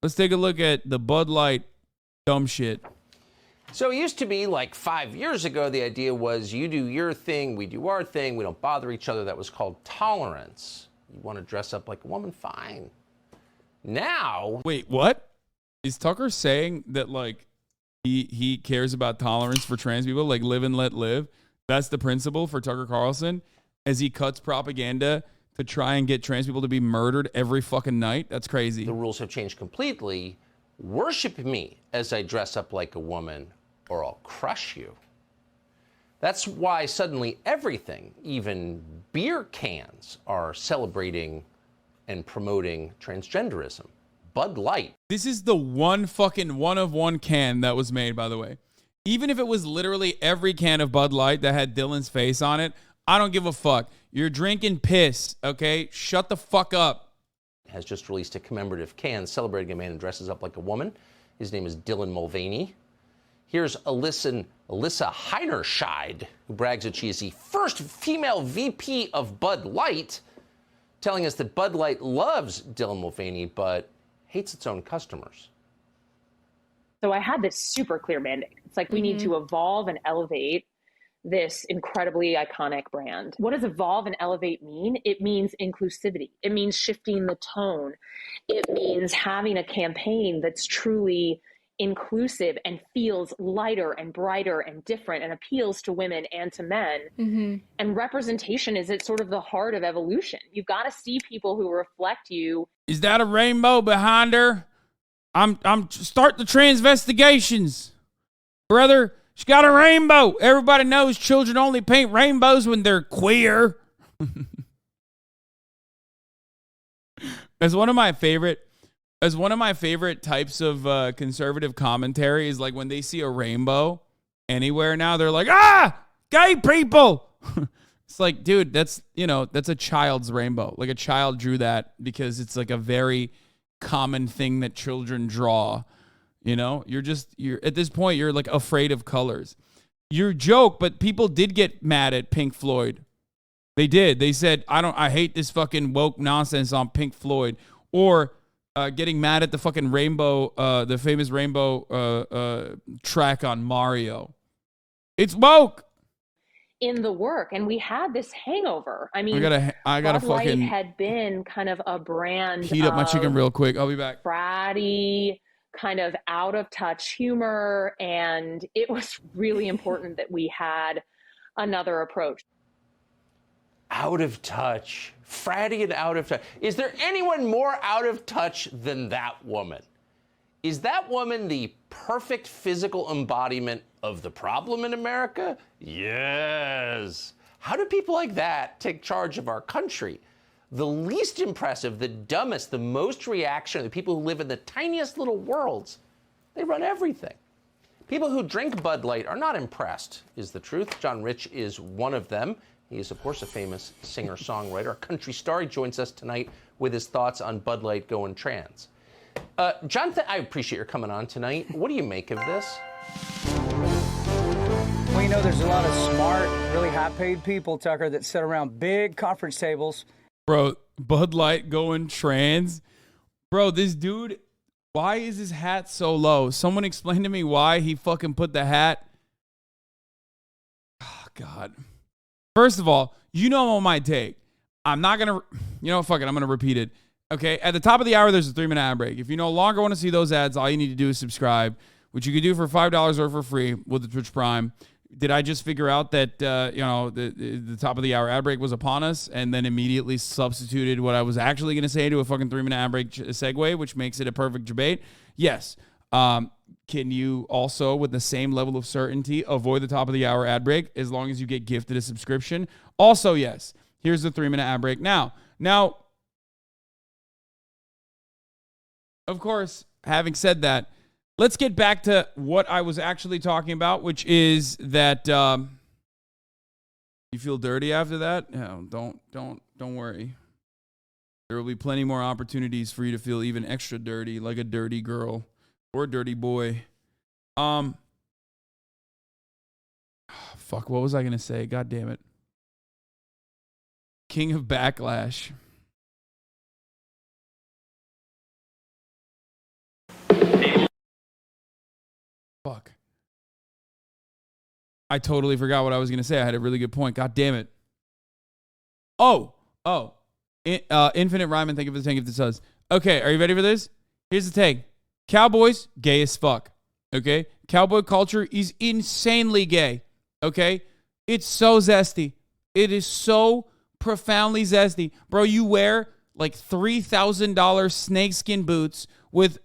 Let's take a look at the Bud Light dumb shit. So it used to be like 5 years ago, the idea was you do your thing, we do our thing, we don't bother each other. That was called tolerance. You want to dress up like a woman? Fine. Now. Wait, what? Is Tucker saying that, like, he cares about tolerance for trans people, like live and let live? That's the principle for Tucker Carlson as he cuts propaganda to try and get trans people to be murdered every fucking night? That's crazy. The rules have changed completely. Worship me as I dress up like a woman, or I'll crush you. That's why suddenly everything, even beer cans, are celebrating and promoting transgenderism. Bud Light. This is the one of one can that was made, by the way. Even if it was literally every can of Bud Light that had Dylan's face on it, I don't give a fuck. You're drinking piss, okay? Shut the fuck up. Has just released a commemorative can celebrating a man who dresses up like a woman. His name is Dylan Mulvaney. Here's Alyssa Heinerscheid, who brags that she is the first female VP of Bud Light, telling us that Bud Light loves Dylan Mulvaney, but hates its own customers. So I had this super clear mandate. It's like we need to evolve and elevate this incredibly iconic brand. What does evolve and elevate mean? It means inclusivity. It means shifting the tone. It means having a campaign that's truly inclusive and feels lighter and brighter and different and appeals to women and to men. And representation is at sort of the heart of evolution. You've got to see people who reflect you. Is that a rainbow behind her? I'm start the transvestigations. Brother, she got a rainbow. Everybody knows children only paint rainbows when they're queer. As one of my favorite types of conservative commentary is like when they see a rainbow anywhere now, they're like, gay people. It's like, dude, that's a child's rainbow. Like a child drew that because it's like a very common thing that children draw. You're at this point, you're like afraid of colors. You're a joke, but people did get mad at Pink Floyd. They did. They said, I hate this fucking woke nonsense on Pink Floyd. Or getting mad at the fucking rainbow, the famous rainbow track on Mario. It's woke. In the work, and we had this hangover. I mean, I gotta Bud Light fucking had been kind of a brand. Heat up my chicken real quick. I'll be back. Bratty, kind of out of touch humor, and it was really important that we had another approach. Out of touch, fratty and out of touch. Is there anyone more out of touch than that woman? Is that woman the perfect physical embodiment of the problem in America? Yes. How do people like that take charge of our country? The least impressive, the dumbest, the most reactionary, the people who live in the tiniest little worlds, they run everything. People who drink Bud Light are not impressed, is the truth. John Rich is one of them. He is, of course, a famous singer-songwriter, a country star. He joins us tonight with his thoughts on Bud Light going trans. Jonathan, I appreciate your coming on tonight. What do you make of this? Well, there's a lot of smart, really high-paid people, Tucker, that sit around big conference tables. Bro, Bud Light going trans. Bro, this dude, why is his hat so low? Someone explain to me why he fucking put the hat. Oh, God. First of all, I'm on my take. I'm not going to, fuck it, I'm going to repeat it. Okay, at the top of the hour, there's a 3-minute ad break. If you no longer want to see those ads, all you need to do is subscribe, which you can do for $5 or for free with the Twitch Prime. Did I just figure out that, the top of the hour ad break was upon us and then immediately substituted what I was actually going to say to a fucking 3-minute ad break segue, which makes it a perfect debate? Yes. Can you also, with the same level of certainty, avoid the top of the hour ad break as long as you get gifted a subscription? Also, yes. Here's the 3-minute ad break now. Of course, having said that, let's get back to what I was actually talking about, which is that you feel dirty after that. No, don't worry. There will be plenty more opportunities for you to feel even extra dirty, like a dirty girl or a dirty boy. Fuck, what was I gonna say? God damn it. King of Backlash. Fuck. I totally forgot what I was going to say. I had a really good point. God damn it. Oh. Infinite Ryman, thank you for the tank if this does. Okay, are you ready for this? Here's the take. Cowboys, gay as fuck. Okay? Cowboy culture is insanely gay. Okay? It's so zesty. It is so profoundly zesty. Bro, you wear like $3,000 snakeskin boots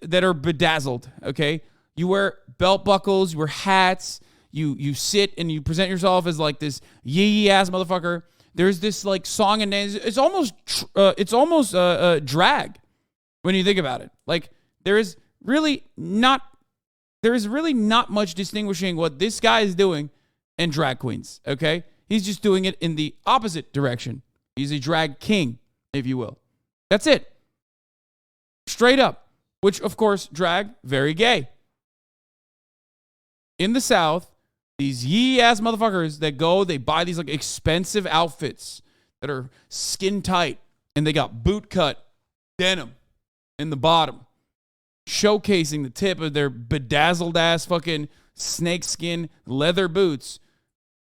that are bedazzled. Okay? You wear belt buckles, you wear hats, you sit and you present yourself as like this yee ass motherfucker. There's this like song and dance. It's almost drag when you think about it. Like there is really not much distinguishing what this guy is doing and drag queens. Okay, he's just doing it in the opposite direction. He's a drag king, if you will. That's it. Straight up. Which of course, drag very gay. In the South, these yee-ass motherfuckers that go, they buy these like expensive outfits that are skin tight, and they got boot cut denim in the bottom, showcasing the tip of their bedazzled ass fucking snakeskin leather boots.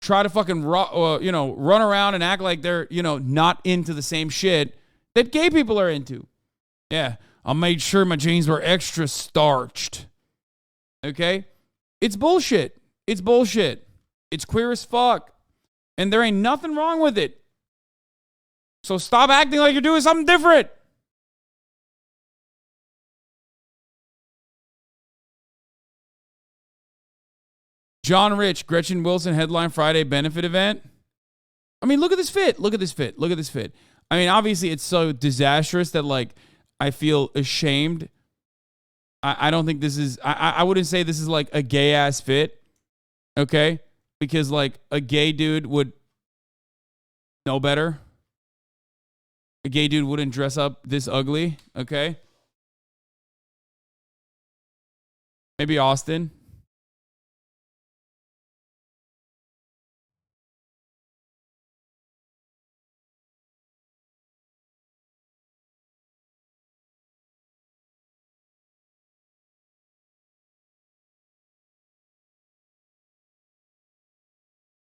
Try to fucking run around and act like they're not into the same shit that gay people are into. Yeah, I made sure my jeans were extra starched. Okay, it's bullshit. It's bullshit. It's queer as fuck. And there ain't nothing wrong with it. So stop acting like you're doing something different. John Rich, Gretchen Wilson headline Friday benefit event. I mean, look at this fit. Look at this fit. Look at this fit. I mean, obviously it's so disastrous that like I feel ashamed. I don't think this is, I wouldn't say this is like a gay ass fit. Okay, because like a gay dude would know better. A gay dude wouldn't dress up this ugly. Okay, maybe Austin.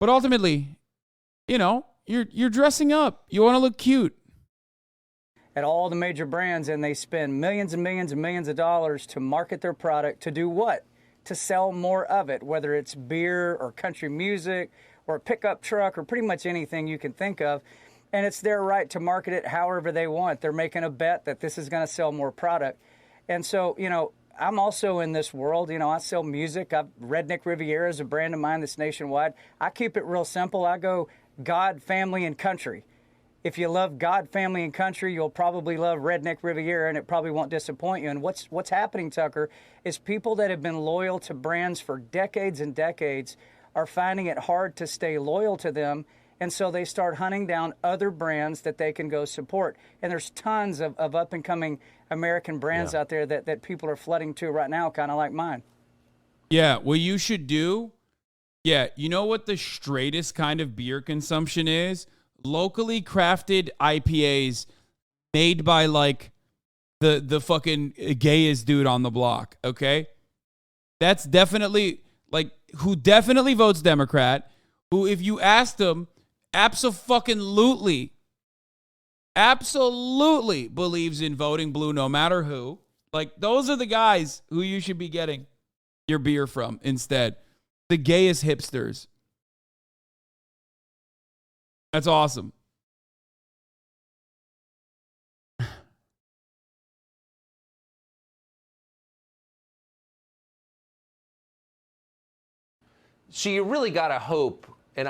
But ultimately, you're dressing up. You want to look cute. At all the major brands, and they spend millions and millions and millions of dollars to market their product to do what? To sell more of it, whether it's beer or country music or a pickup truck or pretty much anything you can think of. And it's their right to market it however they want. They're making a bet that this is going to sell more product. And so, I'm also in this world. I sell music. Redneck Riviera is a brand of mine that's nationwide. I keep it real simple. I go God, family, and country. If you love God, family, and country, you'll probably love Redneck Riviera, and it probably won't disappoint you. And what's happening, Tucker, is people that have been loyal to brands for decades and decades are finding it hard to stay loyal to them. And so they start hunting down other brands that they can go support. And there's tons of up-and-coming American brands out there that people are flooding to right now, kind of like mine. Yeah, what you should do, you know what the straightest kind of beer consumption is? Locally crafted IPAs made by, like, the fucking gayest dude on the block, okay? That's definitely, like, who definitely votes Democrat, who, if you asked them, absolutely believes in voting blue no matter who. Like, those are the guys who you should be getting your beer from instead. The gayest hipsters. That's awesome. So you really got to hope, and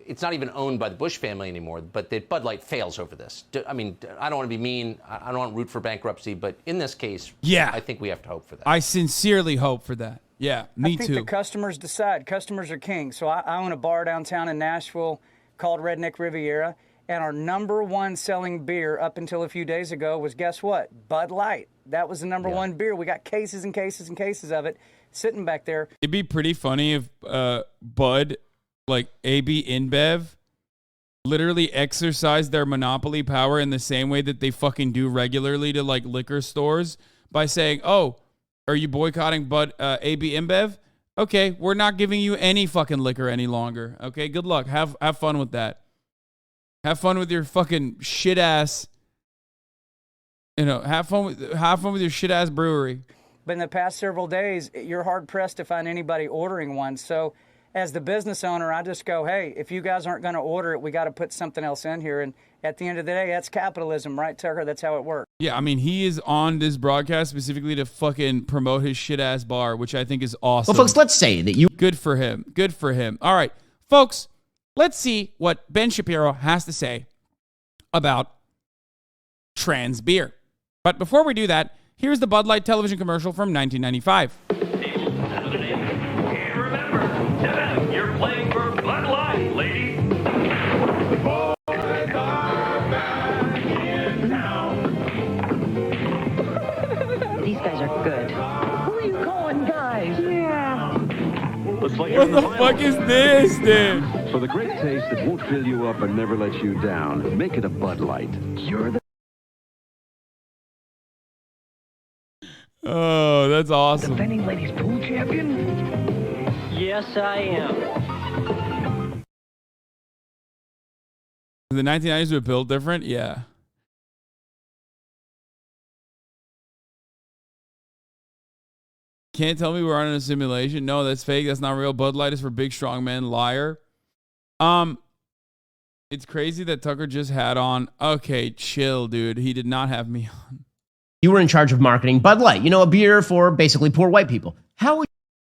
it's not even owned by the Bush family anymore, but that Bud Light fails over this. I mean, I don't want to be mean. I don't want to root for bankruptcy, but in this case, I think we have to hope for that. I sincerely hope for that. Yeah, me too. I think the customers decide. Customers are king. So I own a bar downtown in Nashville called Redneck Riviera, and our number one selling beer up until a few days ago was, guess what? Bud Light. That was the number one beer. We got cases and cases and cases of it sitting back there. It'd be pretty funny if Bud, like AB InBev, literally exercised their monopoly power in the same way that they fucking do regularly to like liquor stores by saying, "Oh, are you boycotting Bud AB InBev? Okay, we're not giving you any fucking liquor any longer. Okay, good luck. Have fun with that. Have fun with your fucking shit ass. Have fun with your shit ass brewery. But in the past several days, you're hard pressed to find anybody ordering one. So as the business owner, I just go, hey, if you guys aren't going to order it, we got to put something else in here. And at the end of the day, that's capitalism, right, Tucker? That's how it works. Yeah, I mean, he is on this broadcast specifically to fucking promote his shit ass bar, which I think is awesome. Well, folks, let's say that you... Good for him. Good for him. All right, folks, let's see what Ben Shapiro has to say about trans beer. But before we do that, here's the Bud Light television commercial from 1995. Remember, you're playing for Bud Light, lady. These guys are good. Who are you calling guys? Yeah. What the fuck is this, dude? For the great taste that won't fill you up and never let you down, make it a Bud Light. You're the Oh, that's awesome. defending ladies pool champion? Yes, I am. The 1990s were built different? Yeah. Can't tell me we're on a simulation. No, that's fake. That's not real. Bud Light is for big, strong men. Liar. It's crazy that Tucker just had on. Okay, chill, dude. He did not have me on. You were in charge of marketing Bud Light, a beer for basically poor white people. How would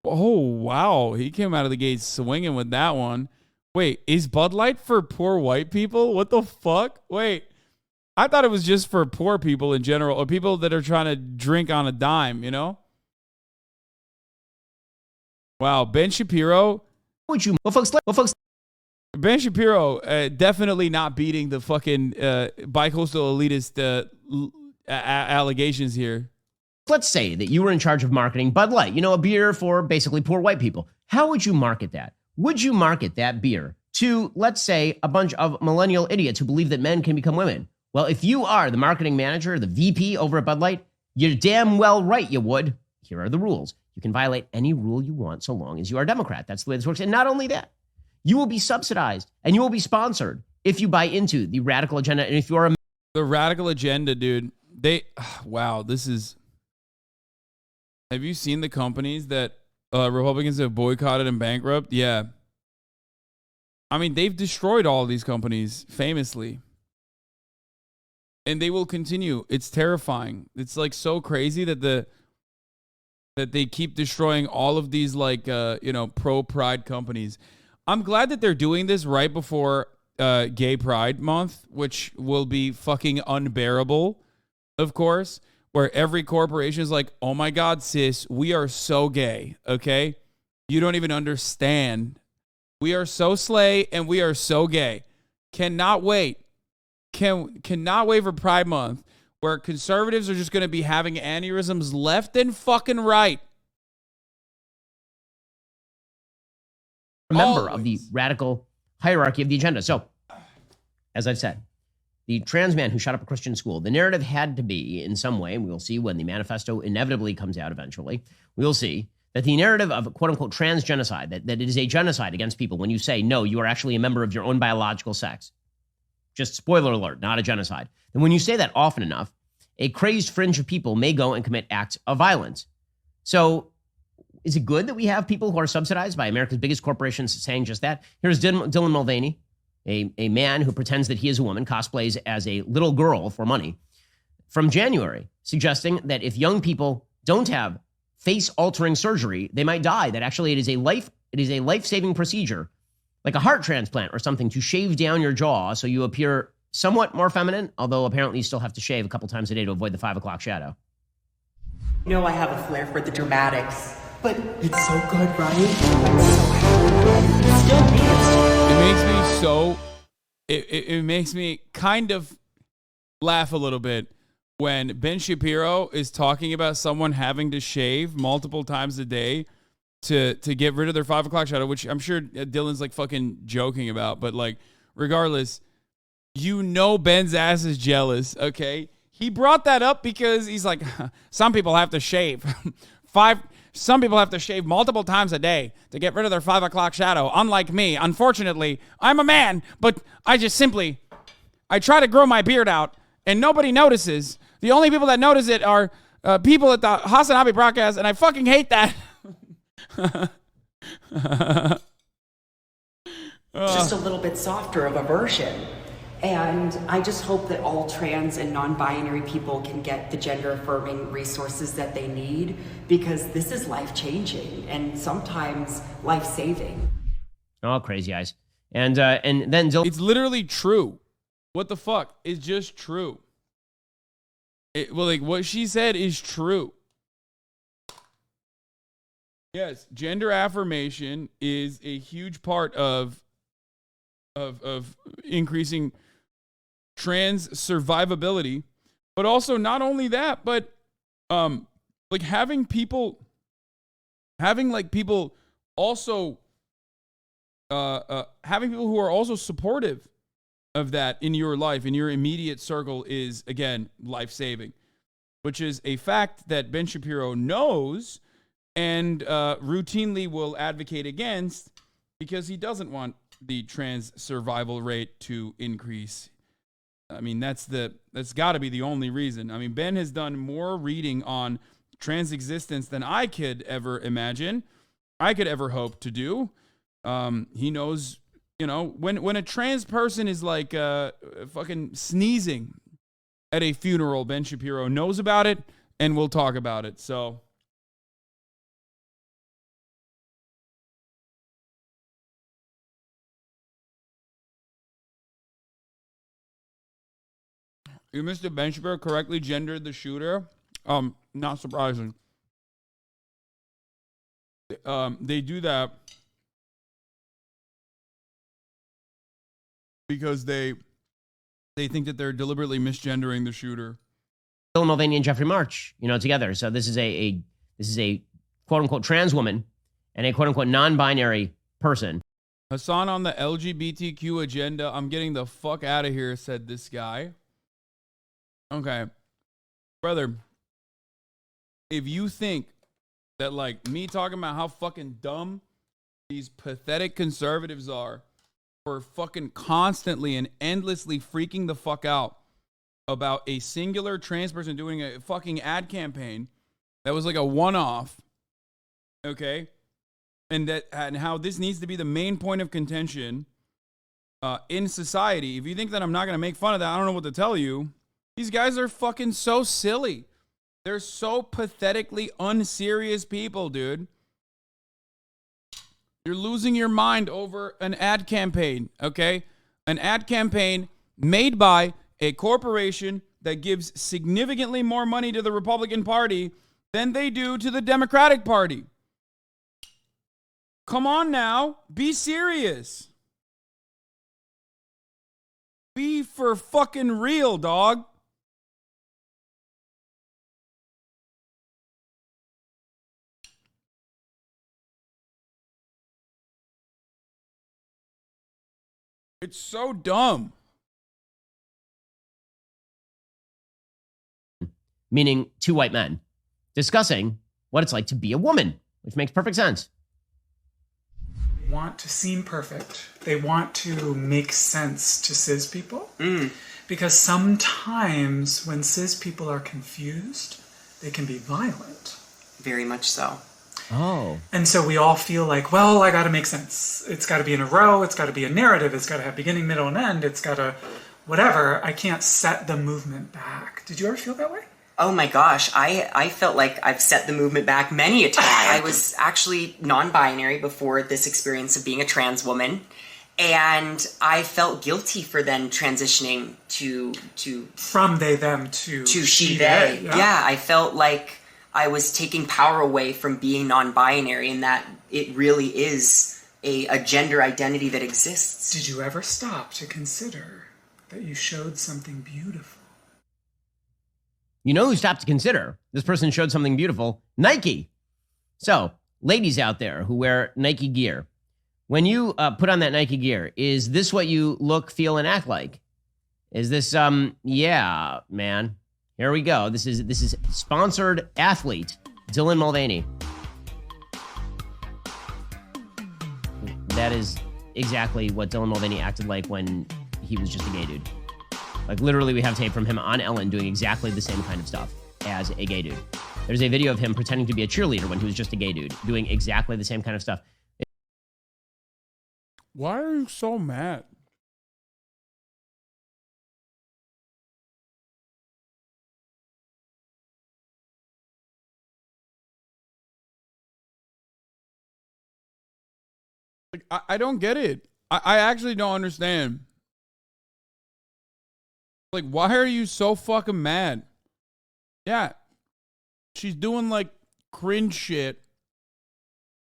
Oh, wow. He came out of the gate swinging with that one. Wait, is Bud Light for poor white people? What the fuck? Wait, I thought it was just for poor people in general, or people that are trying to drink on a dime, Wow, Ben Shapiro. would you... Well, folks... Ben Shapiro definitely not beating the fucking bicoastal elitist allegations here. Let's say that you were in charge of marketing Bud Light, a beer for basically poor white people. How would you market that? Would you market that beer to, let's say, a bunch of millennial idiots who believe that men can become women? Well, if you are the marketing manager, the VP over at Bud Light, you're damn well right you would. Here are the rules. You can violate any rule you want so long as you are a Democrat. That's the way this works. And not only that, you will be subsidized and you will be sponsored if you buy into the radical agenda. And if you are the radical agenda, dude, wow, this is... Have you seen the companies that Republicans have boycotted and bankrupt? Yeah. I mean, they've destroyed all these companies famously. And they will continue. It's terrifying. It's like so crazy that they keep destroying all of these pro-pride companies. I'm glad that they're doing this right before Gay Pride Month, which will be fucking unbearable, of course. Where every corporation is like, oh my God, sis, we are so gay, okay? You don't even understand. We are so slay and we are so gay. Cannot wait. Cannot wait for Pride Month, where conservatives are just going to be having aneurysms left and fucking right. member of the radical hierarchy of the agenda. So, as I've said, the trans man who shot up a Christian school, the narrative had to be in some way, and we will see when the manifesto inevitably comes out eventually, we will see that the narrative of quote unquote trans genocide, that it is a genocide against people when you say, no, you are actually a member of your own biological sex. Just spoiler alert, not a genocide. And when you say that often enough, a crazed fringe of people may go and commit acts of violence. So is it good that we have people who are subsidized by America's biggest corporations saying just that? Here's Dylan Mulvaney, a man who pretends that he is a woman, cosplays as a little girl for money, from January, suggesting that if young people don't have face-altering surgery, they might die, that actually it is a life-saving procedure, like a heart transplant or something, to shave down your jaw so you appear somewhat more feminine, although apparently you still have to shave a couple times a day to avoid the 5 o'clock shadow. You know I have a flair for the dramatics, but it's so good, right? It makes me kind of laugh a little bit when Ben Shapiro is talking about someone having to shave multiple times a day to get rid of their 5 o'clock shadow, which I'm sure Dylan's like fucking joking about, but like regardless, Ben's ass is jealous, okay? He brought that up because he's like, some people have to shave Some people have to shave multiple times a day to get rid of their 5 o'clock shadow. Unlike me, unfortunately, I'm a man, but I try to grow my beard out, and nobody notices. The only people that notice it are people at the Hasanabi broadcast, and I fucking hate that. Just a little bit softer of a version. And I just hope that all trans and non-binary people can get the gender-affirming resources that they need, because this is life-changing and sometimes life-saving. Oh, crazy eyes. And then it's literally true. What the fuck? It's just true. What she said is true. Yes, gender affirmation is a huge part of increasing trans survivability, but also not only that, but having people also having people who are also supportive of that in your life, in your immediate circle, is again life-saving, which is a fact that Ben Shapiro knows and routinely will advocate against, because he doesn't want the trans survival rate to increase. I mean, that's got to be the only reason. I mean, Ben has done more reading on trans existence than I could ever imagine, I could ever hope to do. He knows, when a trans person is like fucking sneezing at a funeral, Ben Shapiro knows about it and will talk about it. So you, Mr. Ben Shapiro, correctly gendered the shooter. Not surprising. They do that because they think that they're deliberately misgendering the shooter. Bill Mulvaney and Jeffrey March, together. So this is a quote unquote trans woman and a quote unquote non-binary person. Hassan on the LGBTQ agenda. I'm getting the fuck out of here, said this guy. Okay, brother, if you think that me talking about how fucking dumb these pathetic conservatives are for fucking constantly and endlessly freaking the fuck out about a singular trans person doing a fucking ad campaign that was like a one-off, okay, and how this needs to be the main point of contention in society. If you think that I'm not going to make fun of that, I don't know what to tell you. These guys are fucking so silly. They're so pathetically unserious people, dude. You're losing your mind over an ad campaign, okay? An ad campaign made by a corporation that gives significantly more money to the Republican Party than they do to the Democratic Party. Come on now. Be serious. Be for fucking real, dog. It's so dumb. Meaning two white men discussing what it's like to be a woman, which makes perfect sense. They want to seem perfect. They want to make sense to cis people. Because sometimes when cis people are confused, they can be violent. Very much so. Oh. And so we all feel like, well, I got to make sense. It's got to be in a row. It's got to be a narrative. It's got to have beginning, middle, and end. It's got to whatever. I can't set the movement back. Did you ever feel that way? Oh my gosh, I felt like I've set the movement back many a time. I was actually non-binary before this experience of being a trans woman. And I felt guilty for then transitioning to from they, them to she, they. Yeah, I felt like I was taking power away from being non-binary, and that it really is a gender identity that exists. Did you ever stop to consider that you showed something beautiful? You know who stopped to consider this person showed something beautiful? Nike. So, ladies out there who wear Nike gear, when you put on that Nike gear, is this what you look, feel, and act like? Is this, yeah, man. Here we go. This is sponsored athlete, Dylan Mulvaney. that is exactly what Dylan Mulvaney acted like when he was just a gay dude. Like, literally, we have tape from him on Ellen doing exactly the same kind of stuff as a gay dude. There's a video of him pretending to be a cheerleader when he was just a gay dude, doing exactly the same kind of stuff. Why are you so mad? Like, I don't get it. I actually don't understand. Like, why are you so fucking mad? Yeah. She's doing, like, cringe shit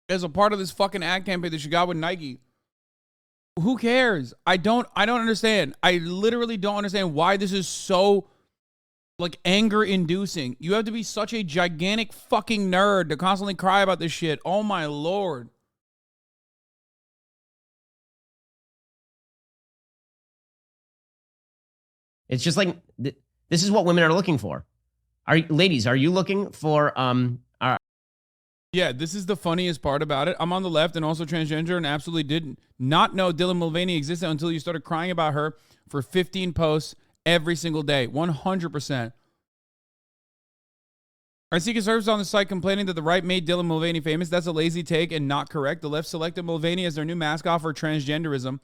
as a part of this fucking ad campaign that she got with Nike. Who cares? I don't understand. I literally don't understand why this is so, like, anger inducing. You have to be such a gigantic fucking nerd to constantly cry about this shit. Oh my Lord. It's just like, this is what women are looking for. Ladies, are you looking for, Yeah, this is the funniest part about it. I'm on the left and also transgender and absolutely did not know Dylan Mulvaney existed until you started crying about her for 15 posts every single day. 100%. I see conservatives on the site complaining that the right made Dylan Mulvaney famous. That's a lazy take and not correct. The left selected Mulvaney as their new mascot for transgenderism.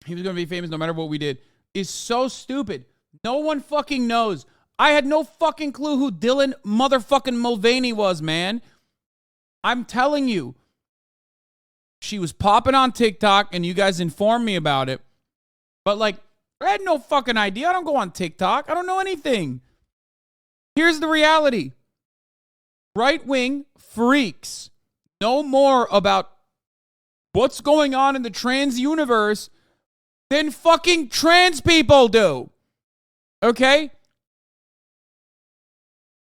He was going to be famous no matter what we did. Is so stupid. No one fucking knows. I had no fucking clue who Dylan motherfucking Mulvaney was, man. I'm telling you. She was popping on TikTok and you guys informed me about it. But like, I had no fucking idea. I don't go on TikTok. I don't know anything. Here's the reality. Right-wing freaks know more about what's going on in the trans universe than fucking trans people do. Okay?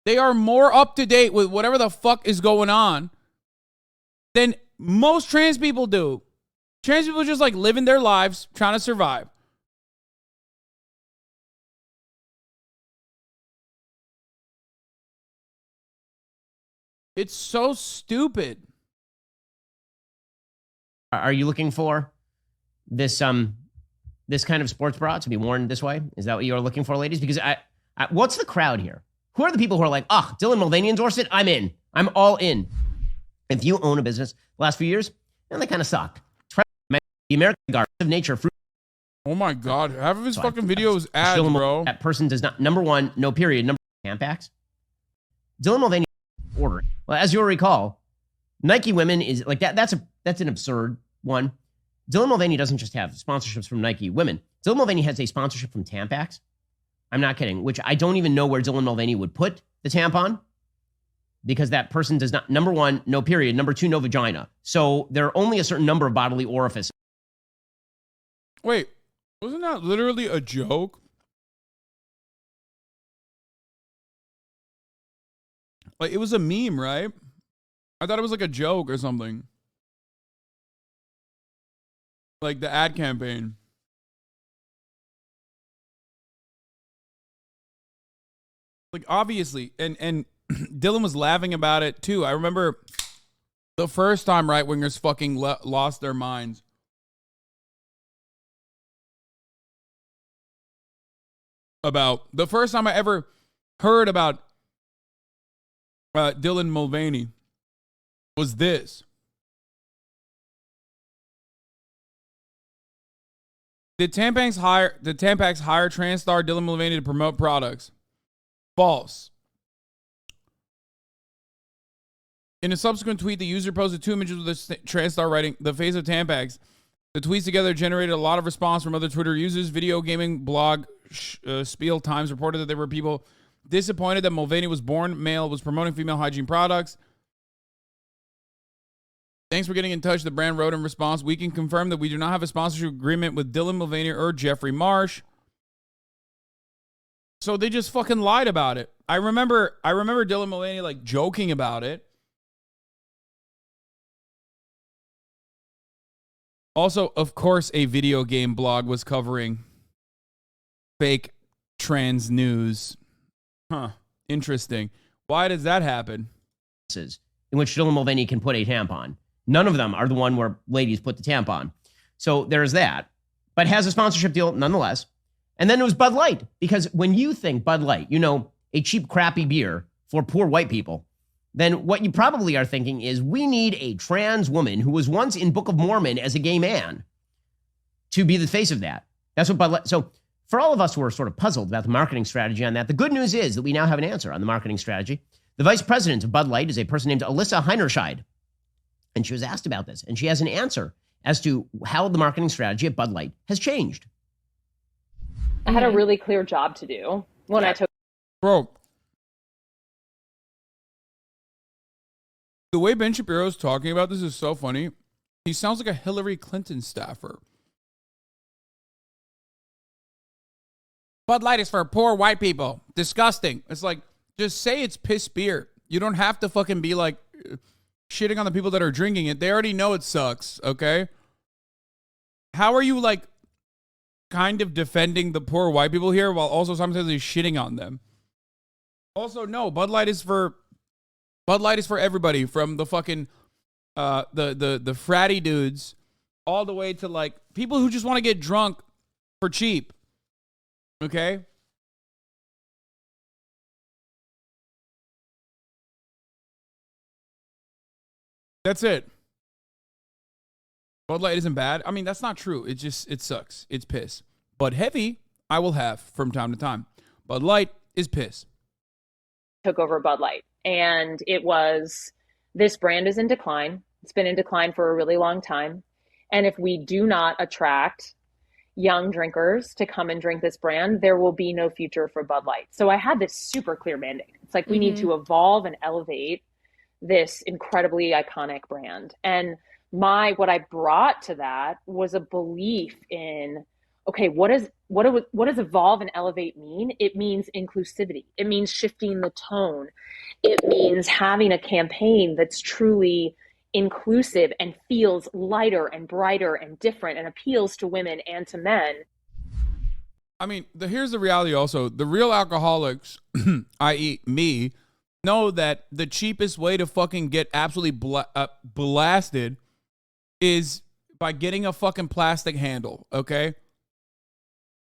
They are more up to date with whatever the fuck is going on than most trans people do. Trans people just like living their lives, trying to survive. It's so stupid. are you looking for this, this kind of sports bra to be worn this way? Is that what you're looking for, ladies? Because what's the crowd here? Who are the people who are like, Dylan Mulvaney endorsed it? I'm in. I'm all in. If you own a business the last few years, then they kind of suck. The American Guard of Nature fruit. Oh my God. Half of his fucking video is ads, bro. That person does not, number one, no period, number Tampax. Dylan Mulvaney order. Well, as you'll recall, Nike women is like that. That's an absurd one. Dylan Mulvaney doesn't just have sponsorships from Nike women. Dylan Mulvaney has a sponsorship from Tampax. I'm not kidding, which I don't even know where Dylan Mulvaney would put the tampon because that person does not, number one, no period, number two, no vagina. So there are only a certain number of bodily orifices. Wait, wasn't that literally a joke? Like, it was a meme, right? I thought it was like a joke or something. Like the ad campaign. Like, obviously, and Dylan was laughing about it too. I remember the first time right-wingers fucking lost their minds. About the first time I ever heard about Dylan Mulvaney was this. Did Tampax hire trans star Dylan Mulvaney to promote products? False. In a subsequent tweet, the user posted 2 images with the trans star writing, "The face of Tampax." The tweets together generated a lot of response from other Twitter users. Video gaming blog Spiel Times reported that there were people disappointed that Mulvaney was born male, was promoting female hygiene products. Thanks for getting in touch, the brand wrote in response. We can confirm that we do not have a sponsorship agreement with Dylan Mulvaney or Jeffrey Marsh. So they just fucking lied about it. I remember Dylan Mulvaney like joking about it. Also, of course, a video game blog was covering fake trans news. Huh. Interesting. Why does that happen? In which Dylan Mulvaney can put a tampon. None of them are the one where ladies put the tampon. So there's that, but has a sponsorship deal nonetheless. And then it was Bud Light, because when you think Bud Light, you know, a cheap, crappy beer for poor white people, then what you probably are thinking is we need a trans woman who was once in Book of Mormon as a gay man to be the face of that. That's what Bud Light. So for all of us who are sort of puzzled about the marketing strategy on that, the good news is that we now have an answer on the marketing strategy. The vice president of Bud Light is a person named Alyssa Heinerscheid. And she was asked about this, and she has an answer as to how the marketing strategy at Bud Light has changed. I had a really clear job to do when I took. Bro, the way Ben Shapiro is talking about this is so funny. He sounds like a Hillary Clinton staffer. Bud Light is for poor white people. Disgusting. It's like, just say it's piss beer. You don't have to fucking be like shitting on the people that are drinking it. They already know it sucks, okay? How are you like kind of defending the poor white people here while also simultaneously shitting on them? Also, no, Bud Light is for everybody, from the fucking the fratty dudes all the way to like people who just want to get drunk for cheap. Okay? That's it. Bud Light isn't bad. I mean, that's not true. It sucks. It's piss. Bud Heavy, I will have from time to time. Bud Light is piss. Took over Bud Light, and it was, this brand is in decline. It's been in decline for a really long time. And if we do not attract young drinkers to come and drink this brand, there will be no future for Bud Light. So I had this super clear mandate. It's like, we need to evolve and elevate this incredibly iconic brand. And what I brought to that was a belief in, okay, what does evolve and elevate mean? It means inclusivity. It means shifting the tone. It means having a campaign that's truly inclusive and feels lighter and brighter and different and appeals to women and to men. I mean, here's the reality also. The real alcoholics, i.e. me, know that the cheapest way to fucking get absolutely blasted is by getting a fucking plastic handle, okay?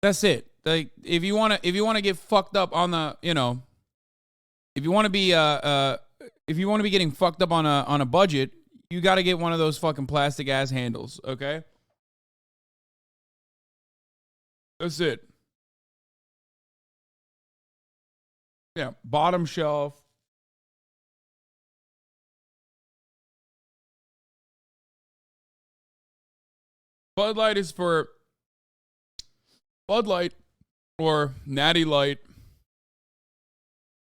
That's it. Like, if you want to get fucked up on the, you know, if you want to be getting fucked up on a budget, you got to get one of those fucking plastic ass handles, okay? That's it. Yeah, bottom shelf. Bud Light is for Bud Light or Natty Light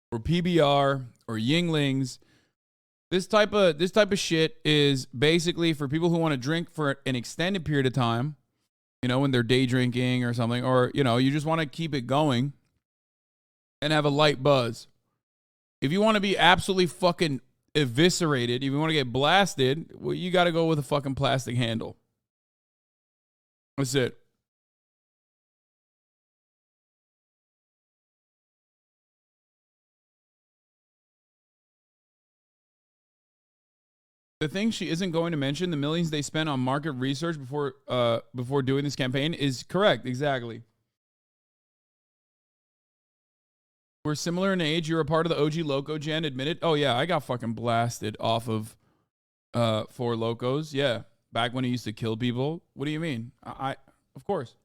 or PBR or Yinglings. This type of shit is basically for people who want to drink for an extended period of time, you know, when they're day drinking or something, or, you know, you just want to keep it going and have a light buzz. If you want to be absolutely fucking eviscerated, if you want to get blasted, well, you got to go with a fucking plastic handle. That's it. The thing she isn't going to mention, the millions they spent on market research before doing this campaign, is correct. Exactly. We're similar in age. You're a part of the OG Loco gen. Admit it. Oh yeah, I got fucking blasted off of Four Locos. Yeah, back when he used to kill people. What do you mean? I of course.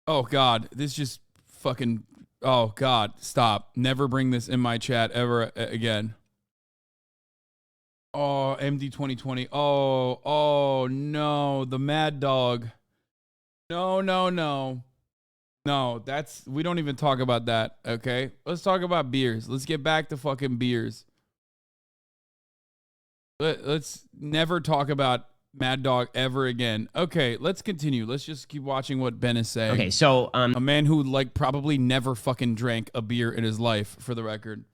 Oh God, this just fucking. Oh God, stop. Never bring this in my chat ever again. Oh, MD 2020. Oh no, the Mad Dog. No. No, we don't even talk about that, okay? Let's talk about beers. Let's get back to fucking beers. Let's never talk about Mad Dog ever again. Okay, let's continue. Let's just keep watching what Ben is saying. Okay, so a man who like probably never fucking drank a beer in his life, for the record.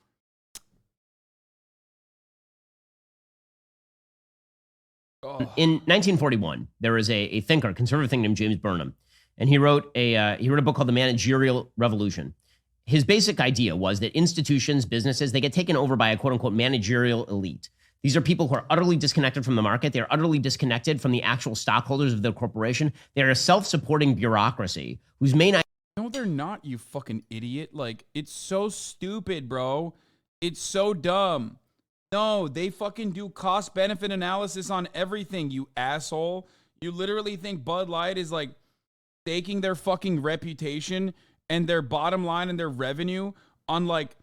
In 1941, there was a thinker, conservative thinker named James Burnham, and he wrote a book called The Managerial Revolution. His basic idea was that institutions, businesses, they get taken over by a quote unquote managerial elite. These are people who are utterly disconnected from the market. They are utterly disconnected from the actual stockholders of the corporation. They are a self-supporting bureaucracy whose main No, they're not, you fucking idiot. Like, it's so stupid, bro. It's so dumb. No, they fucking do cost-benefit analysis on everything, you asshole. You literally think Bud Light is, like, staking their fucking reputation and their bottom line and their revenue on, like,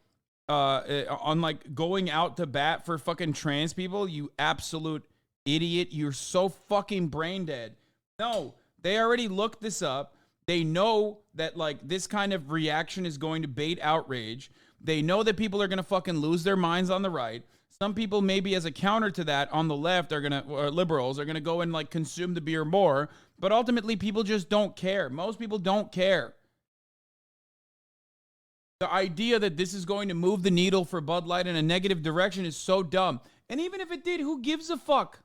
going out to bat for fucking trans people, you absolute idiot. You're so fucking brain dead. No, they already looked this up. They know that, like, this kind of reaction is going to bait outrage. They know that people are going to fucking lose their minds on the right. Some people, maybe as a counter to that on the left, liberals are going to go and, like, consume the beer more. But ultimately, people just don't care. Most people don't care. The idea that this is going to move the needle for Bud Light in a negative direction is so dumb. And even if it did, who gives a fuck?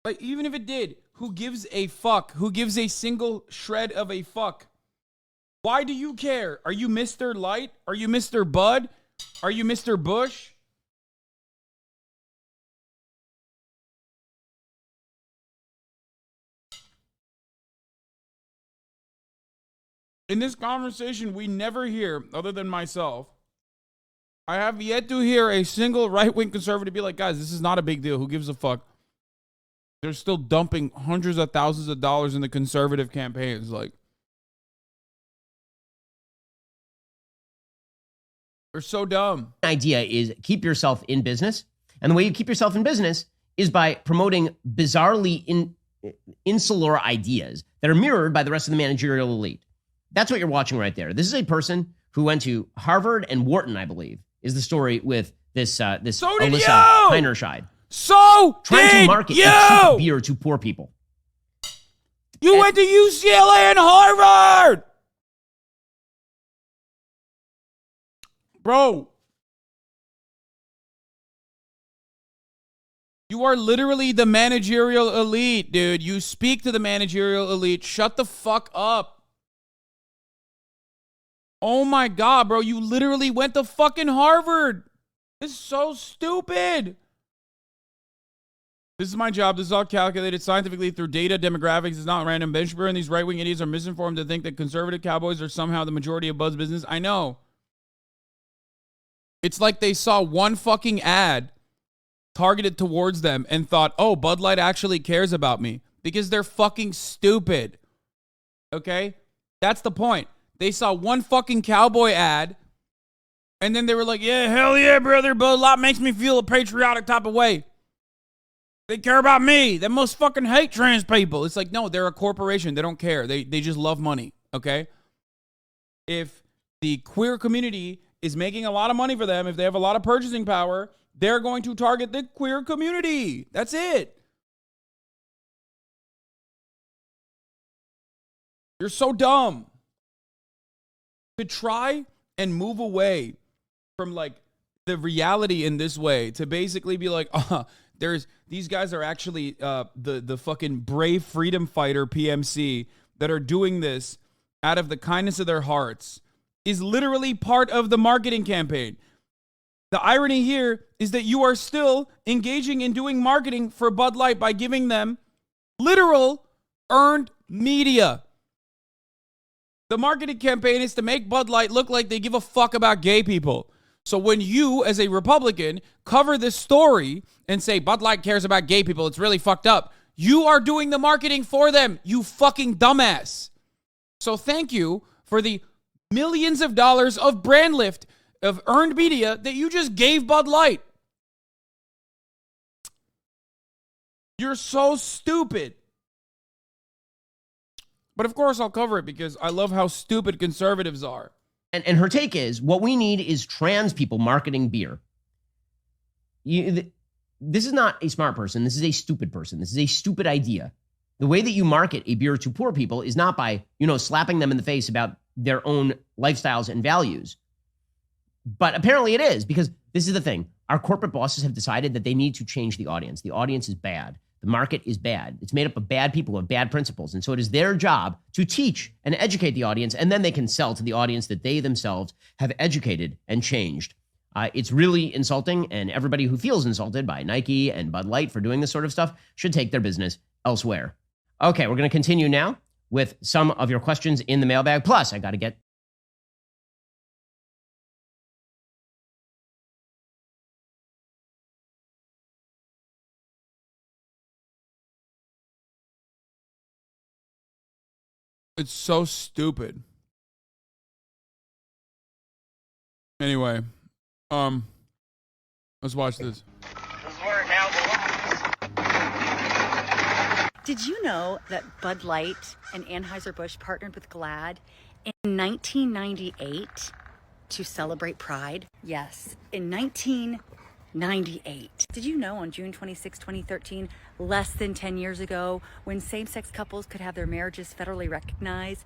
Like, even if it did, who gives a fuck? Who gives a single shred of a fuck? Why do you care? Are you Mr. Light? Are you Mr. Bud? Are you Mr. Bush? In this conversation, we never hear, other than myself, I have yet to hear a single right-wing conservative be like, guys, this is not a big deal. Who gives a fuck? They're still dumping hundreds of thousands of dollars in the conservative campaigns. Like, they're so dumb. idea is keep yourself in business. And the way you keep yourself in business is by promoting bizarrely insular ideas that are mirrored by the rest of the managerial elite. That's what you're watching right there. This is a person who went to Harvard and Wharton, I believe, is the story with this So did Alyssa you! Heinerscheid. So Trying did to market you! a cheap beer to poor people. You went to UCLA and Harvard! Bro. You are literally the managerial elite, dude. You speak to the managerial elite. Shut the fuck up. Oh my God, bro. You literally went to fucking Harvard. This is so stupid. This is my job. This is all calculated scientifically through data, demographics. It's not random benchmark. And these right-wing idiots are misinformed to think that conservative cowboys are somehow the majority of Bud's business. I know. It's like they saw one fucking ad targeted towards them and thought, oh, Bud Light actually cares about me, because they're fucking stupid. Okay? That's the point. They saw one fucking cowboy ad, and then they were like, yeah, hell yeah, brother. Bud Light makes me feel a patriotic type of way. They care about me. They must fucking hate trans people. It's like, no, they're a corporation. They don't care. They just love money, okay? If the queer community is making a lot of money for them, if they have a lot of purchasing power, they're going to target the queer community. That's it. You're so dumb. To try and move away from, like, the reality in this way, to basically be like, these guys are actually the fucking brave freedom fighter PMC that are doing this out of the kindness of their hearts, is literally part of the marketing campaign. The irony here is that you are still engaging in doing marketing for Bud Light by giving them literal earned media. The marketing campaign is to make Bud Light look like they give a fuck about gay people. So when you, as a Republican, cover this story and say Bud Light cares about gay people, it's really fucked up, you are doing the marketing for them, you fucking dumbass. So thank you for the millions of dollars of brand lift of earned media that you just gave Bud Light. You're so stupid. But of course I'll cover it because I love how stupid conservatives are. And her take is, what we need is trans people marketing beer. This is not a smart person. This is a stupid person. This is a stupid idea. The way that you market a beer to poor people is not by, slapping them in the face about their own lifestyles and values. But apparently it is, because this is the thing. Our corporate bosses have decided that they need to change the audience. The audience is bad. The market is bad. It's made up of bad people who have bad principles. And so it is their job to teach and educate the audience, and then they can sell to the audience that they themselves have educated and changed. It's really insulting, and everybody who feels insulted by Nike and Bud Light for doing this sort of stuff should take their business elsewhere. Okay, we're going to continue now with some of your questions in the mailbag. Plus, I got to get It's so stupid. Anyway, let's watch this. Did you know that Bud Light and Anheuser-Busch partnered with Glad in 1998 to celebrate Pride? Yes, in 1998. Did you know on June 26, 2013, less than 10 years ago, when same-sex couples could have their marriages federally recognized,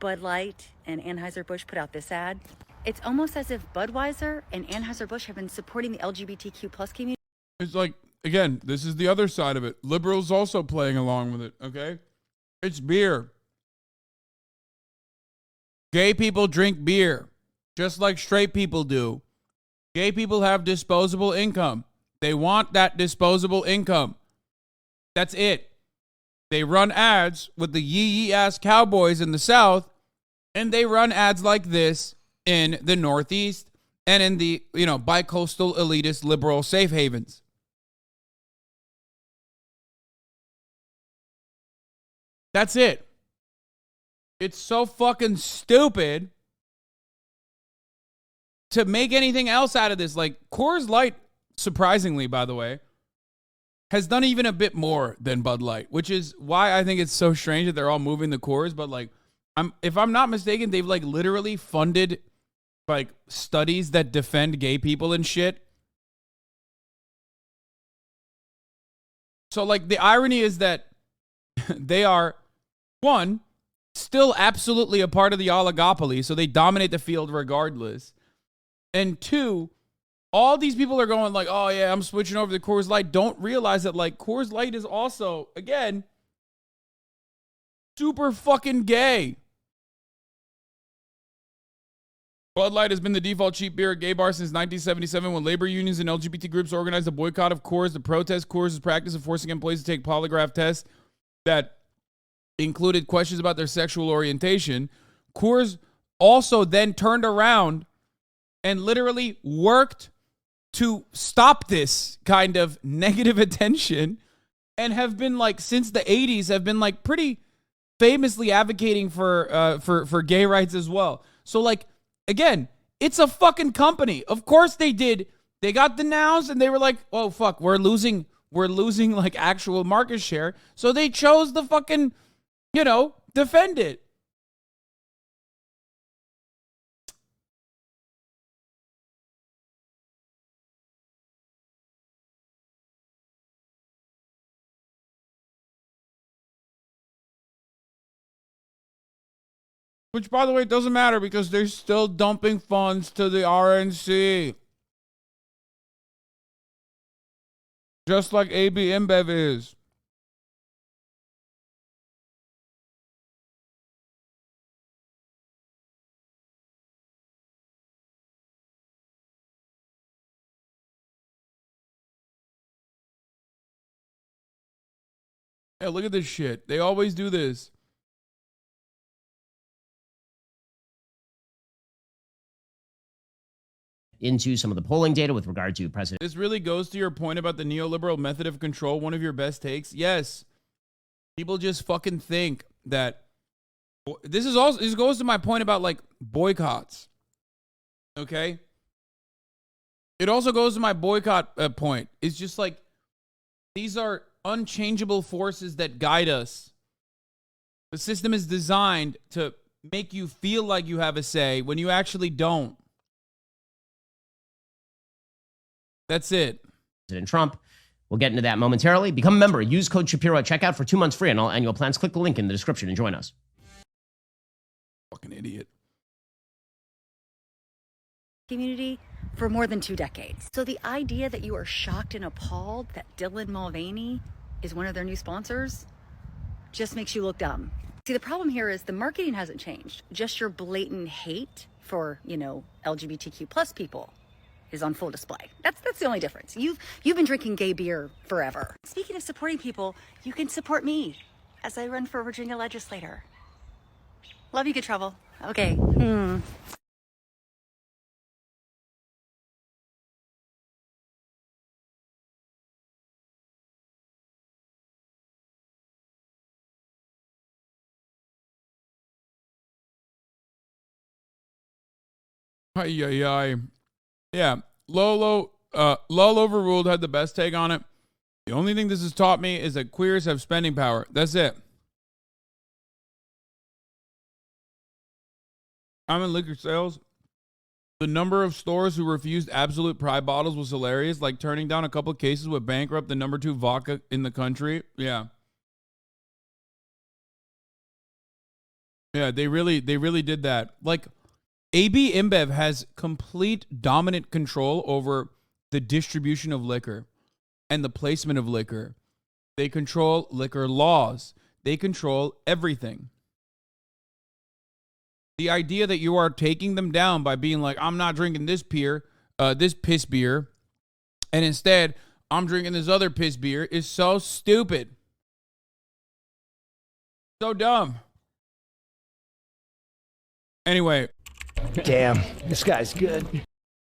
Bud Light and Anheuser-Busch put out this ad? It's almost as if Budweiser and Anheuser-Busch have been supporting the LGBTQ plus community. It's like, again, this is the other side of it. Liberals also playing along with it, okay? It's beer. Gay people drink beer, just like straight people do. Gay people have disposable income. They want that disposable income. That's it. They run ads with the yee-yee-ass cowboys in the South, and they run ads like this in the Northeast and in the, bi-coastal elitist liberal safe havens. That's it. It's so fucking stupid to make anything else out of this. Like, Coors Light, surprisingly, by the way, has done even a bit more than Bud Light, which is why I think it's so strange that they're all moving the Coors. But, like, if I'm not mistaken, they've, like, literally funded, like, studies that defend gay people and shit. So, like, the irony is that they are, one, still absolutely a part of the oligopoly, so they dominate the field regardless. And two, all these people are going like, oh yeah, I'm switching over to Coors Light. Don't realize that, like, Coors Light is also, again, super fucking gay. Bud Light has been the default cheap beer at gay bars since 1977 when labor unions and LGBT groups organized a boycott of Coors to protest Coors' practice of forcing employees to take polygraph tests that included questions about their sexual orientation. Coors also then turned around and literally worked to stop this kind of negative attention and have been, like, since the 80s, have been, like, pretty famously advocating for gay rights as well. So, like, again, it's a fucking company. Of course they did. They got the nows and they were like, oh, fuck, we're losing like actual market share. So they chose the fucking, defend it. Which, by the way, doesn't matter because they're still dumping funds to the RNC. Just like AB InBev is. Yeah, look at this shit. They always do this. Into some of the polling data with regard to President. This really goes to your point about the neoliberal method of control. One of your best takes. Yes. People just fucking think that this goes to my point about, like, boycotts. Okay. It also goes to my boycott point. It's just like, these are unchangeable forces that guide us. The system is designed to make you feel like you have a say when you actually don't. That's it. President Trump. We'll get into that momentarily. Become a member. Use code Shapiro at checkout for 2 months free on all annual plans. Click the link in the description and join us. Fucking idiot. Community for more than 2 decades. So the idea that you are shocked and appalled that Dylan Mulvaney is one of their new sponsors just makes you look dumb. See, the problem here is the marketing hasn't changed. Just your blatant hate for, LGBTQ plus people is on full display. That's the only difference. You've been drinking gay beer forever. Speaking of supporting people, you can support me as I run for Virginia legislator. Love you, good trouble. Okay. Ay, ay, ay. Yeah, Lolo Overruled had the best take on it. The only thing this has taught me is that queers have spending power. That's it. I'm in liquor sales. The number of stores who refused Absolute Pride bottles was hilarious, like turning down a couple of cases would bankrupt the number 2 vodka in the country. Yeah. Yeah, they really did that. Like, AB InBev has complete dominant control over the distribution of liquor and the placement of liquor. They control liquor laws. They control everything. The idea that you are taking them down by being like, I'm not drinking this piss beer, and instead I'm drinking this other piss beer is so stupid. So dumb. Anyway. Damn, this guy's good.